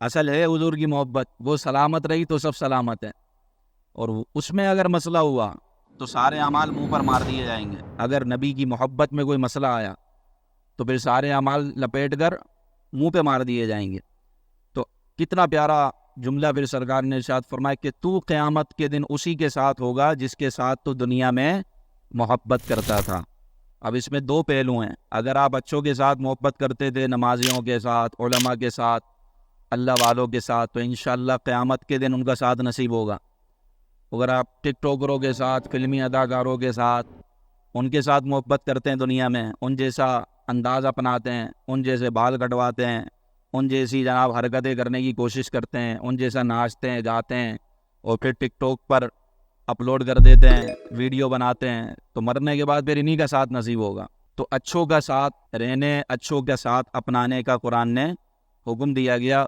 اصل ہے حضور کی محبت، وہ سلامت رہی تو سب سلامت ہیں، اور اس میں اگر مسئلہ ہوا تو سارے اعمال منہ پر مار دیے جائیں گے۔ اگر نبی کی محبت میں کوئی مسئلہ آیا تو پھر سارے اعمال لپیٹ کر منہ پہ مار دیے جائیں گے۔ تو کتنا پیارا جملہ پھر سرکار نے ارشاد فرمایا کہ تو قیامت کے دن اسی کے ساتھ ہوگا جس کے ساتھ تو دنیا میں محبت کرتا تھا۔ اب اس میں دو پہلو ہیں، اگر آپ بچوں کے ساتھ محبت کرتے تھے، نمازیوں کے ساتھ، علماء کے ساتھ، اللہ والوں کے ساتھ، تو انشاءاللہ قیامت کے دن ان کا ساتھ نصیب ہوگا۔ اگر آپ ٹک ٹاکروں کے ساتھ، فلمی اداکاروں کے ساتھ، ان کے ساتھ محبت کرتے ہیں دنیا میں، ان جیسا انداز اپناتے ہیں، ان جیسے بال کٹواتے ہیں، ان جیسی جناب حرکتیں کرنے کی کوشش کرتے ہیں، ان جیسا ناچتے ہیں، گاتے ہیں، اور پھر ٹک ٹاک پر اپلوڈ کر دیتے ہیں، ویڈیو بناتے ہیں، تو مرنے کے بعد پھر انہی کا ساتھ نصیب ہوگا۔ تو اچھوں کا ساتھ رہنے، اچھوں کا ساتھ اپنانے کا قرآن نے حکم دیا گیا۔